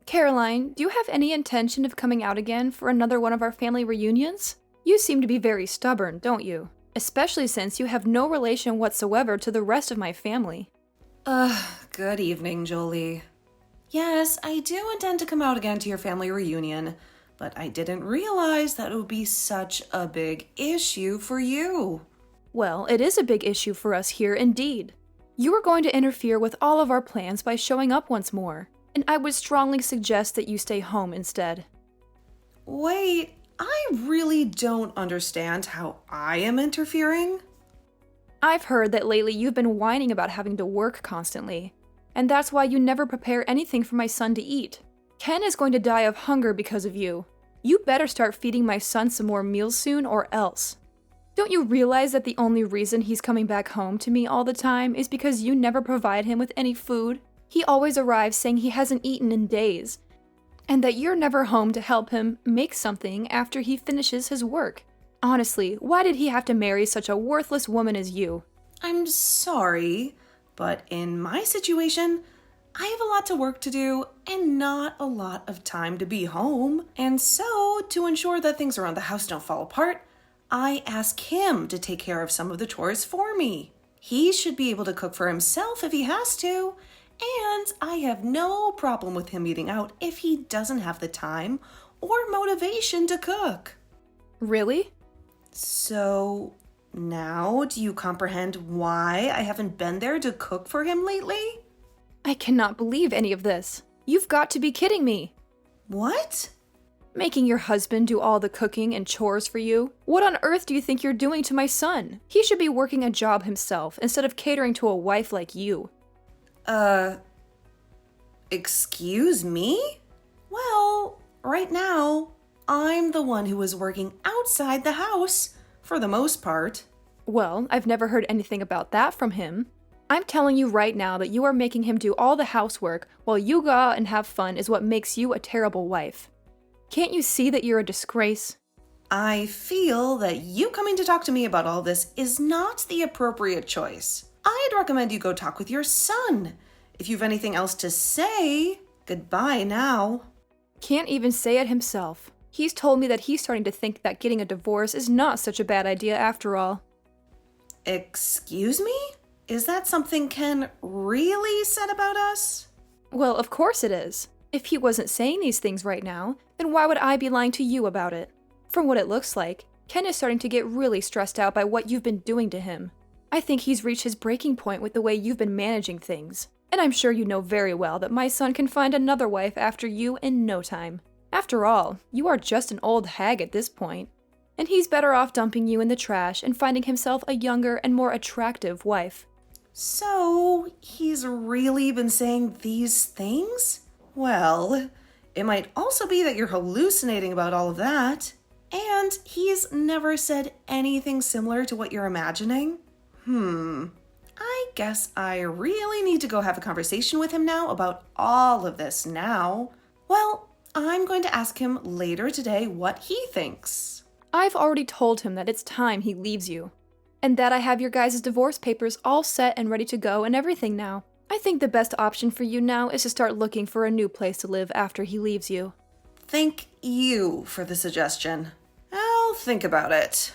Caroline, do you have any intention of coming out again for another one of our family reunions? You seem to be very stubborn, don't you? Especially since you have no relation whatsoever to the rest of my family. Good evening, Jolie. Yes, I do intend to come out again to your family reunion, but I didn't realize that it would be such a big issue for you. Well, it is a big issue for us here indeed. You are going to interfere with all of our plans by showing up once more, and I would strongly suggest that you stay home instead. Wait, I really don't understand how I am interfering. I've heard that lately you've been whining about having to work constantly, and that's why you never prepare anything for my son to eat. Ken is going to die of hunger because of you. You better start feeding my son some more meals soon or else. Don't you realize that the only reason he's coming back home to me all the time is because you never provide him with any food? He always arrives saying he hasn't eaten in days, and that you're never home to help him make something after he finishes his work. Honestly, why did he have to marry such a worthless woman as you? I'm sorry, but in my situation, I have a lot to work to do and not a lot of time to be home. And so, to ensure that things around the house don't fall apart, I ask him to take care of some of the chores for me. He should be able to cook for himself if he has to, and I have no problem with him eating out if he doesn't have the time or motivation to cook. Really? So, now do you comprehend why I haven't been there to cook for him lately? I cannot believe any of this. You've got to be kidding me. What? Making your husband do all the cooking and chores for you? What on earth do you think you're doing to my son? He should be working a job himself instead of catering to a wife like you. Excuse me? Well, right now, I'm the one who is working outside the house, for the most part. Well, I've never heard anything about that from him. I'm telling you right now that you are making him do all the housework while you go out and have fun is what makes you a terrible wife. Can't you see that you're a disgrace? I feel that you coming to talk to me about all this is not the appropriate choice. I'd recommend you go talk with your son. If you've anything else to say, goodbye now. Can't even say it himself. He's told me that he's starting to think that getting a divorce is not such a bad idea after all. Excuse me? Is that something Ken really said about us? Well, of course it is. If he wasn't saying these things right now, then why would I be lying to you about it? From what it looks like, Ken is starting to get really stressed out by what you've been doing to him. I think he's reached his breaking point with the way you've been managing things. And I'm sure you know very well that my son can find another wife after you in no time. After all, you are just an old hag at this point. And he's better off dumping you in the trash and finding himself a younger and more attractive wife. So, he's really been saying these things? Well, it might also be that you're hallucinating about all of that. And he's never said anything similar to what you're imagining. I guess I really need to go have a conversation with him now about all of this now. Well, I'm going to ask him later today what he thinks. I've already told him that it's time he leaves you. And that I have your guys' divorce papers all set and ready to go and everything now. I think the best option for you now is to start looking for a new place to live after he leaves you. Thank you for the suggestion. I'll think about it.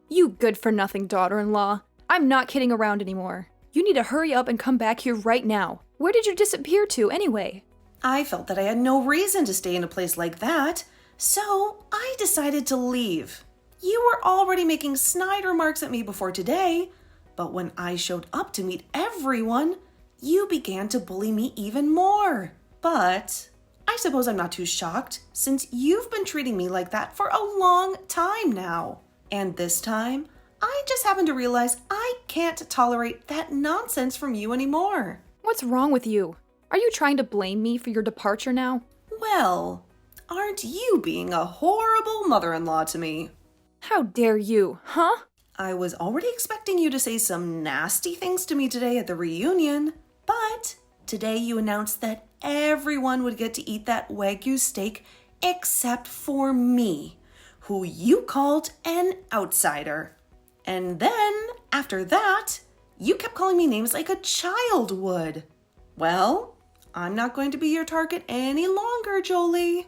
You good-for-nothing daughter-in-law. I'm not kidding around anymore. You need to hurry up and come back here right now. Where did you disappear to, anyway? I felt that I had no reason to stay in a place like that, so I decided to leave. You were already making snide remarks at me before today, but when I showed up to meet everyone, you began to bully me even more. But I suppose I'm not too shocked, since you've been treating me like that for a long time now. And this time, I just happened to realize I can't tolerate that nonsense from you anymore. What's wrong with you? Are you trying to blame me for your departure now? Well, aren't you being a horrible mother-in-law to me? How dare you, huh? I was already expecting you to say some nasty things to me today at the reunion, but today you announced that everyone would get to eat that Wagyu steak except for me, who you called an outsider. And then, after that, you kept calling me names like a child would. Well, I'm not going to be your target any longer, Jolie.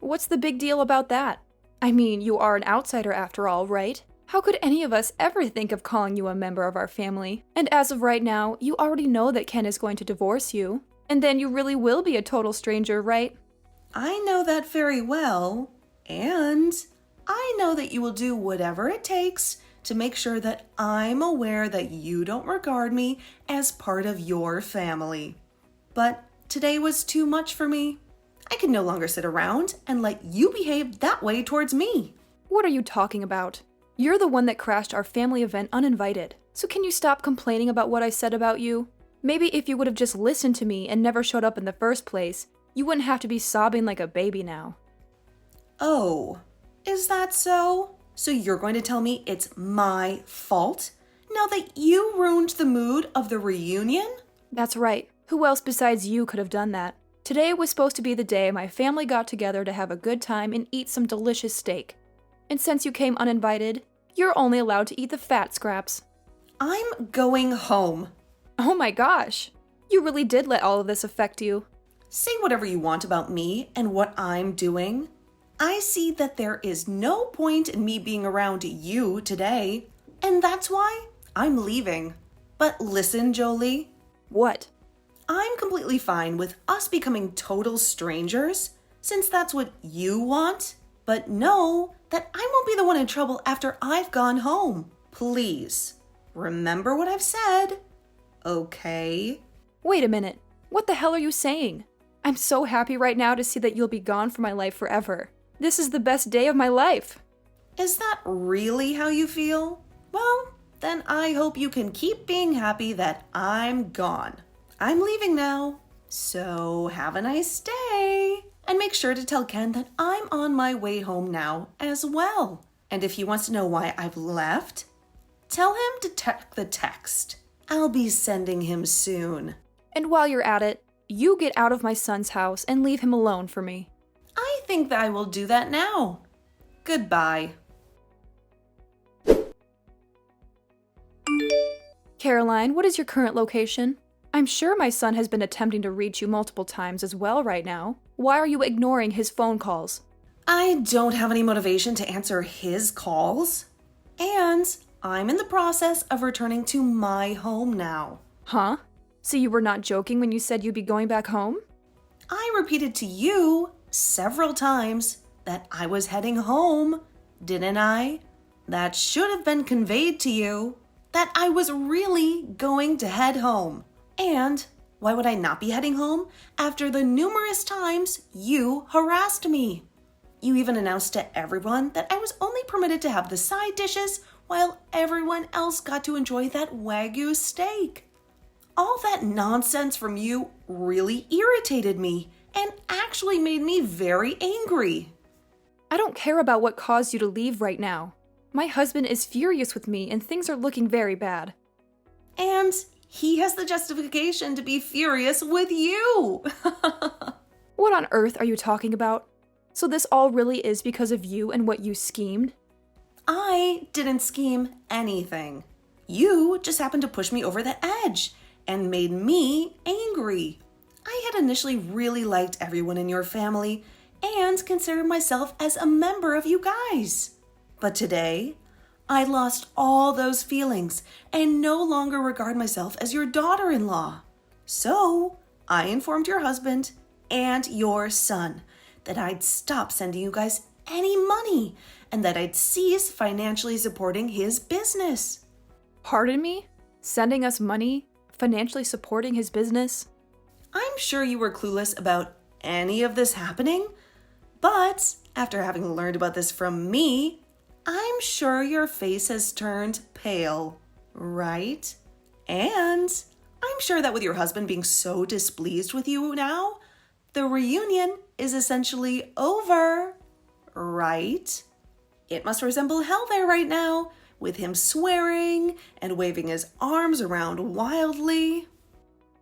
What's the big deal about that? I mean, you are an outsider after all, right? How could any of us ever think of calling you a member of our family? And as of right now, you already know that Ken is going to divorce you. And then you really will be a total stranger, right? I know that very well, and I know that you will do whatever it takes to make sure that I'm aware that you don't regard me as part of your family. But today was too much for me. I can no longer sit around and let you behave that way towards me. What are you talking about? You're the one that crashed our family event uninvited. So can you stop complaining about what I said about you? Maybe if you would have just listened to me and never showed up in the first place, you wouldn't have to be sobbing like a baby now. Oh, is that so? So you're going to tell me it's my fault now that you ruined the mood of the reunion? That's right. Who else besides you could have done that? Today was supposed to be the day my family got together to have a good time and eat some delicious steak. And since you came uninvited, you're only allowed to eat the fat scraps. I'm going home. Oh my gosh! You really did let all of this affect you. Say whatever you want about me and what I'm doing. I see that there is no point in me being around you today, and that's why I'm leaving. But listen, Jolie. What? I'm completely fine with us becoming total strangers, since that's what you want. But know that I won't be the one in trouble after I've gone home. Please, remember what I've said, okay? Wait a minute. What the hell are you saying? I'm so happy right now to see that you'll be gone from my life forever. This is the best day of my life. Is that really how you feel? Well, then I hope you can keep being happy that I'm gone. I'm leaving now, so have a nice day. And make sure to tell Ken that I'm on my way home now as well. And if he wants to know why I've left, tell him to check the text. I'll be sending him soon. And while you're at it, you get out of my son's house and leave him alone for me. I think that I will do that now. Goodbye. Caroline, what is your current location? I'm sure my son has been attempting to reach you multiple times as well right now. Why are you ignoring his phone calls? I don't have any motivation to answer his calls. And I'm in the process of returning to my home now. Huh? So you were not joking when you said you'd be going back home? I repeated to you several times that I was heading home, didn't I? That should have been conveyed to you, that I was really going to head home. And why would I not be heading home after the numerous times you harassed me? You even announced to everyone that I was only permitted to have the side dishes while everyone else got to enjoy that Wagyu steak. All that nonsense from you really irritated me and actually made me very angry. I don't care about what caused you to leave right now. My husband is furious with me and things are looking very bad. And he has the justification to be furious with you. What on earth are you talking about? So this all really is because of you and what you schemed? I didn't scheme anything. You just happened to push me over the edge and made me angry. I had initially really liked everyone in your family and considered myself as a member of you guys. But today, I lost all those feelings and no longer regard myself as your daughter-in-law. So, I informed your husband and your son that I'd stop sending you guys any money and that I'd cease financially supporting his business. Pardon me? Sending us money? Financially supporting his business? I'm sure you were clueless about any of this happening, but after having learned about this from me, I'm sure your face has turned pale, right? And I'm sure that with your husband being so displeased with you now, the reunion is essentially over, right? It must resemble hell there right now, with him swearing and waving his arms around wildly.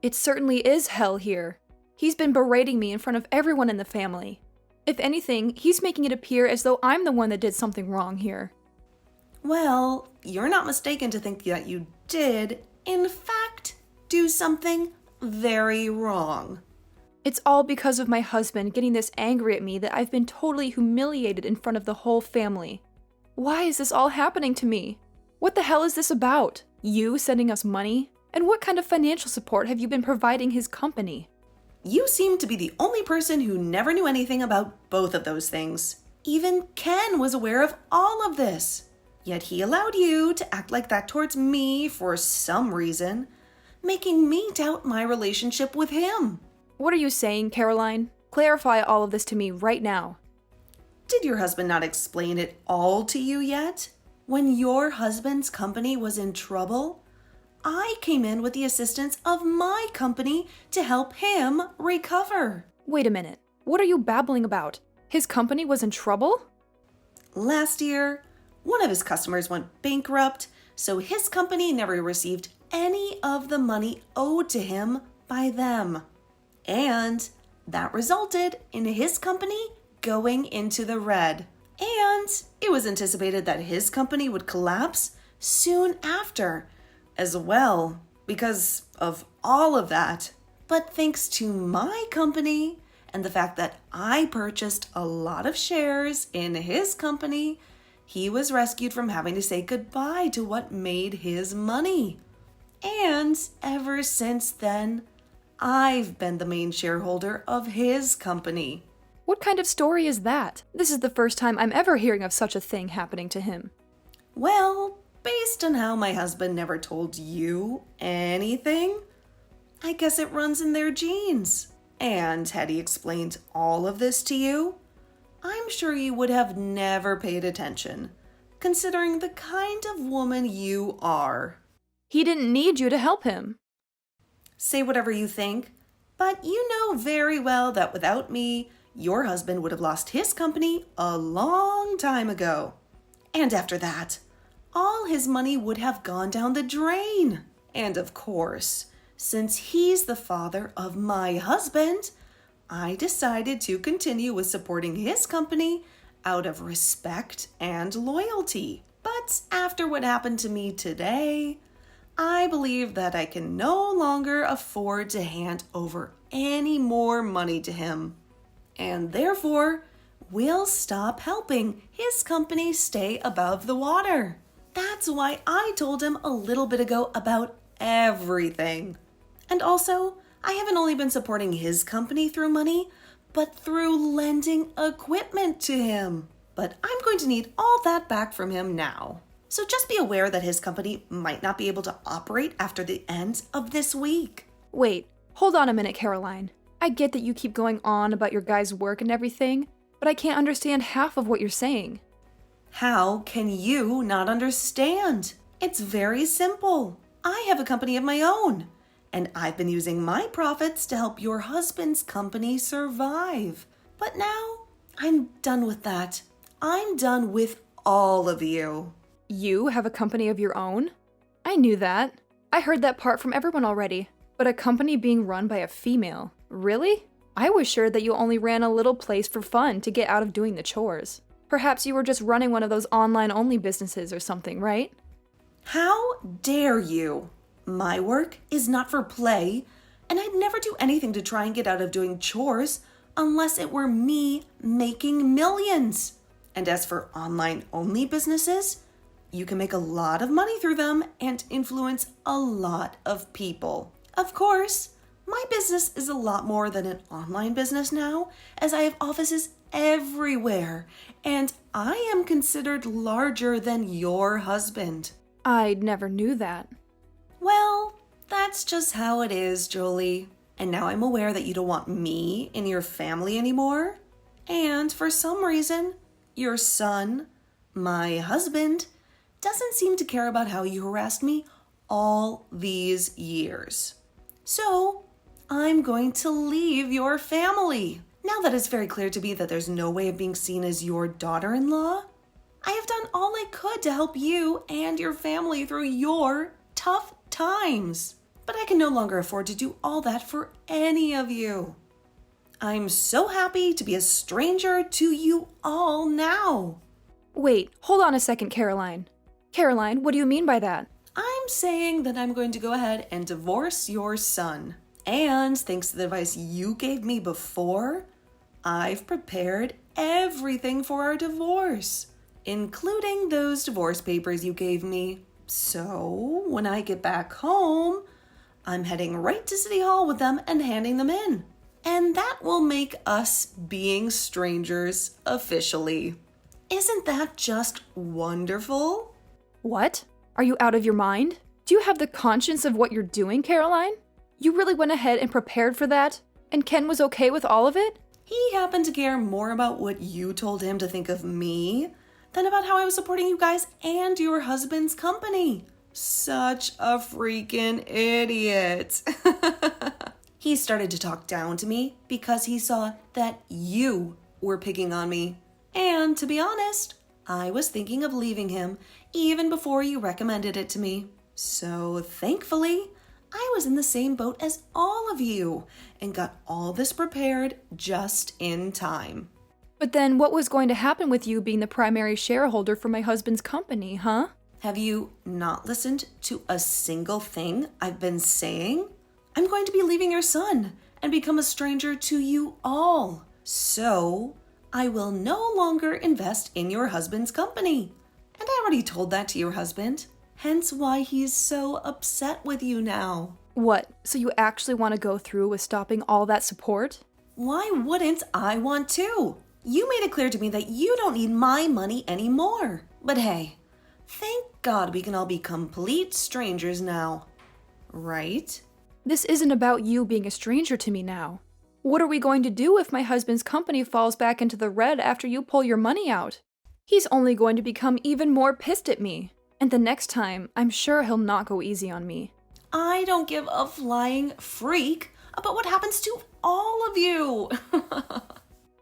It certainly is hell here. He's been berating me in front of everyone in the family. If anything, he's making it appear as though I'm the one that did something wrong here. Well, you're not mistaken to think that you did. In fact, do something very wrong. It's all because of my husband getting this angry at me that I've been totally humiliated in front of the whole family. Why is this all happening to me? What the hell is this about? You sending us money? And what kind of financial support have you been providing his company? You seem to be the only person who never knew anything about both of those things. Even Ken was aware of all of this. Yet he allowed you to act like that towards me for some reason, making me doubt my relationship with him. What are you saying, Caroline? Clarify all of this to me right now. Did your husband not explain it all to you yet? When your husband's company was in trouble, I came in with the assistance of my company to help him recover. Wait a minute. What are you babbling about? His company was in trouble? Last year, one of his customers went bankrupt, so his company never received any of the money owed to him by them. And that resulted in his company going into the red. And it was anticipated that his company would collapse soon after as well because of all of that. But thanks to my company and the fact that I purchased a lot of shares in his company, he was rescued from having to say goodbye to what made his money. And ever since then, I've been the main shareholder of his company. What kind of story is that? This is the first time I'm ever hearing of such a thing happening to him. Well, based on how my husband never told you anything, I guess it runs in their genes. And had he explained all of this to you, I'm sure you would have never paid attention, considering the kind of woman you are. He didn't need you to help him. Say whatever you think, but you know very well that without me, your husband would have lost his company a long time ago. And after that, all his money would have gone down the drain. And of course, since he's the father of my husband, I decided to continue with supporting his company out of respect and loyalty. But after what happened to me today, I believe that I can no longer afford to hand over any more money to him. And therefore, we'll stop helping his company stay above the water. That's why I told him a little bit ago about everything. And also, I haven't only been supporting his company through money, but through lending equipment to him. But I'm going to need all that back from him now. So just be aware that his company might not be able to operate after the end of this week. Wait, hold on a minute, Caroline. I get that you keep going on about your guy's work and everything, but I can't understand half of what you're saying. How can you not understand? It's very simple. I have a company of my own, and I've been using my profits to help your husband's company survive. But now, I'm done with that. I'm done with all of you. You have a company of your own? I knew that. I heard that part from everyone already. But a company being run by a female? Really? I was sure that you only ran a little place for fun to get out of doing the chores. Perhaps you were just running one of those online-only businesses or something, right? How dare you? My work is not for play, and I'd never do anything to try and get out of doing chores unless it were me making millions. And as for online-only businesses, you can make a lot of money through them and influence a lot of people. Of course, my business is a lot more than an online business now, as I have offices everywhere, and I am considered larger than your husband. I never knew that. Well, that's just how it is, Jolie. And now I'm aware that you don't want me in your family anymore. And for some reason, your son, my husband, doesn't seem to care about how you harassed me all these years. So, I'm going to leave your family. Now that it's very clear to me that there's no way of being seen as your daughter-in-law, I have done all I could to help you and your family through your tough times. But I can no longer afford to do all that for any of you. I'm so happy to be a stranger to you all now. Wait, hold on a second, Caroline. Caroline, what do you mean by that? I'm saying that I'm going to go ahead and divorce your son. And thanks to the advice you gave me before, I've prepared everything for our divorce, including those divorce papers you gave me. So when I get back home, I'm heading right to City Hall with them and handing them in. And that will make us being strangers officially. Isn't that just wonderful? What? Are you out of your mind? Do you have the conscience of what you're doing, Caroline? You really went ahead and prepared for that? And Ken was okay with all of it? He happened to care more about what you told him to think of me than about how I was supporting you guys and your husband's company. Such a freaking idiot. He started to talk down to me because he saw that you were picking on me. And to be honest, I was thinking of leaving him even before you recommended it to me. So thankfully, I was in the same boat as all of you and got all this prepared just in time. But then what was going to happen with you being the primary shareholder for my husband's company, huh? Have you not listened to a single thing I've been saying? I'm going to be leaving your son and become a stranger to you all. So I will no longer invest in your husband's company. And I already told that to your husband. Hence why he's so upset with you now. What, so you actually want to go through with stopping all that support? Why wouldn't I want to? You made it clear to me that you don't need my money anymore. But hey, thank God we can all be complete strangers now. Right? This isn't about you being a stranger to me now. What are we going to do if my husband's company falls back into the red after you pull your money out? He's only going to become even more pissed at me. And the next time, I'm sure he'll not go easy on me. I don't give a flying freak about what happens to all of you.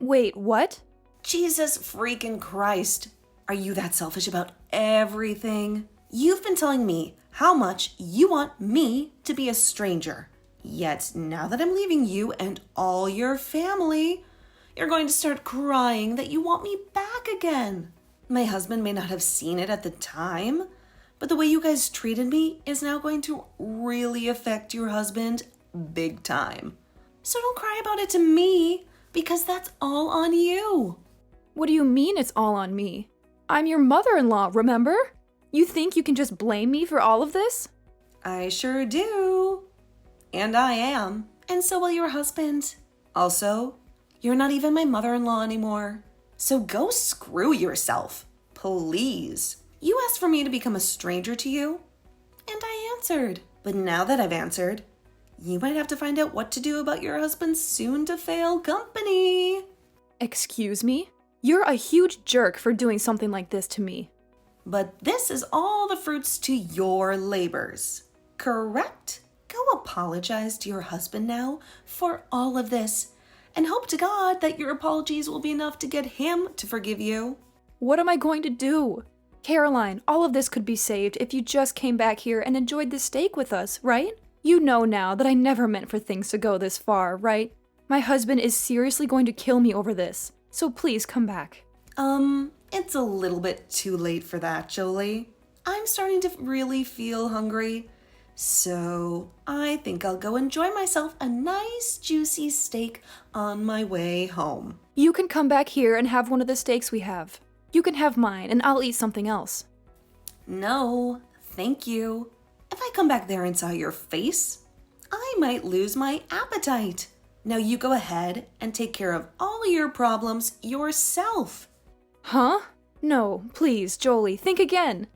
Wait, what? Jesus freaking Christ. Are you that selfish about everything? You've been telling me how much you want me to be a stranger. Yet now that I'm leaving you and all your family, you're going to start crying that you want me back again. My husband may not have seen it at the time, but the way you guys treated me is now going to really affect your husband big time. So don't cry about it to me, because that's all on you. What do you mean it's all on me? I'm your mother-in-law, remember? You think you can just blame me for all of this? I sure do. And I am. And so will your husband. Also, you're not even my mother-in-law anymore. So go screw yourself, please. You asked for me to become a stranger to you, and I answered. But now that I've answered, you might have to find out what to do about your husband's soon-to-fail company. Excuse me? You're a huge jerk for doing something like this to me. But this is all the fruits to your labors, correct? Go apologize to your husband now for all of this, and hope to God that your apologies will be enough to get him to forgive you. What am I going to do? Caroline, all of this could be saved if you just came back here and enjoyed the steak with us, right? You know now that I never meant for things to go this far, right? My husband is seriously going to kill me over this, so please come back. It's a little bit too late for that, Jolie. I'm starting to really feel hungry. So I think I'll go enjoy myself a nice juicy steak on my way home. You can come back here and have one of the steaks we have. You can have mine and I'll eat something else. No, thank you. If I come back there and saw your face, I might lose my appetite. Now you go ahead and take care of all your problems yourself. Huh? No, please, Jolie, think again.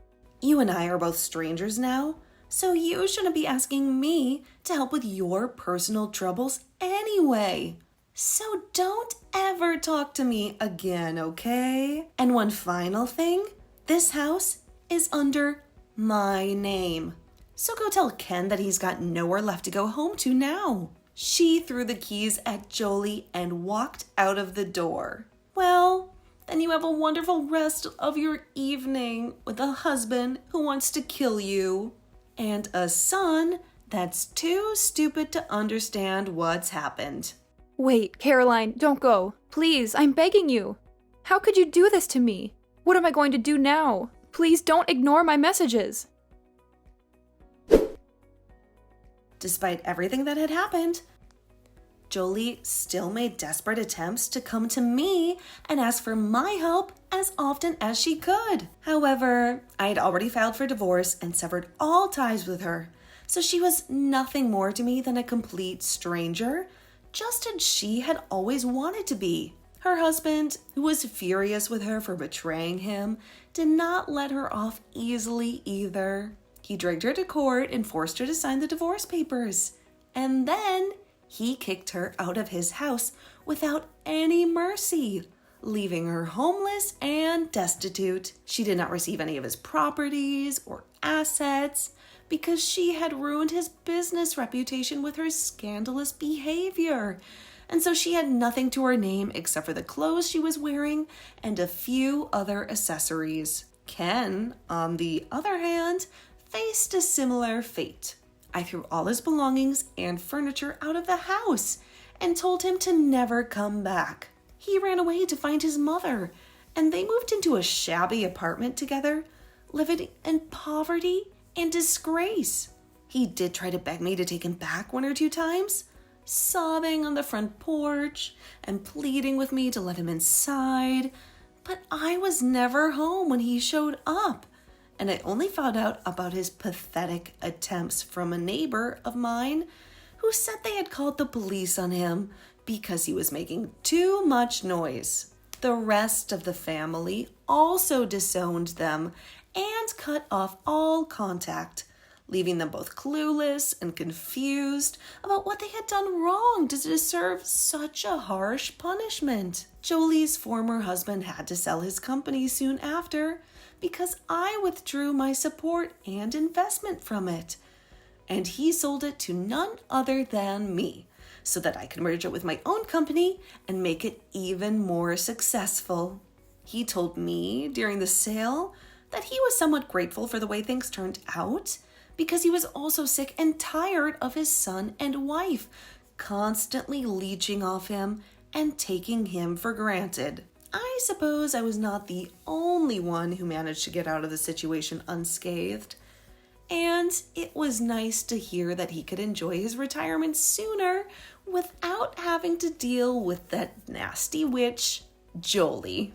You and I are both strangers now, so you shouldn't be asking me to help with your personal troubles anyway. So don't ever talk to me again, okay? And one final thing, this house is under my name. So go tell Ken that he's got nowhere left to go home to now. She threw the keys at Jolie and walked out of the door. Well, then you have a wonderful rest of your evening with a husband who wants to kill you and a son that's too stupid to understand what's happened. Wait, Caroline, don't go. Please, I'm begging you. How could you do this to me? What am I going to do now? Please don't ignore my messages. Despite everything that had happened, Jolie still made desperate attempts to come to me and ask for my help as often as she could. However, I had already filed for divorce and severed all ties with her, so she was nothing more to me than a complete stranger, just as she had always wanted to be. Her husband, who was furious with her for betraying him, did not let her off easily either. He dragged her to court and forced her to sign the divorce papers. And then he kicked her out of his house without any mercy, leaving her homeless and destitute. She did not receive any of his properties or assets because she had ruined his business reputation with her scandalous behavior. And so she had nothing to her name except for the clothes she was wearing and a few other accessories. Ken, on the other hand, faced a similar fate. I threw all his belongings and furniture out of the house and told him to never come back. He ran away to find his mother, and they moved into a shabby apartment together, living in poverty and disgrace. He did try to beg me to take him back 1 or 2 times, sobbing on the front porch and pleading with me to let him inside, but I was never home when he showed up. And I only found out about his pathetic attempts from a neighbor of mine who said they had called the police on him because he was making too much noise. The rest of the family also disowned them and cut off all contact, leaving them both clueless and confused about what they had done wrong to deserve such a harsh punishment. Jolie's former husband had to sell his company soon after, because I withdrew my support and investment from it. And he sold it to none other than me, so that I could merge it with my own company and make it even more successful. He told me during the sale that he was somewhat grateful for the way things turned out, because he was also sick and tired of his son and wife constantly leeching off him and taking him for granted. I suppose I was not the only one who managed to get out of the situation unscathed, and it was nice to hear that he could enjoy his retirement sooner without having to deal with that nasty witch, Jolie.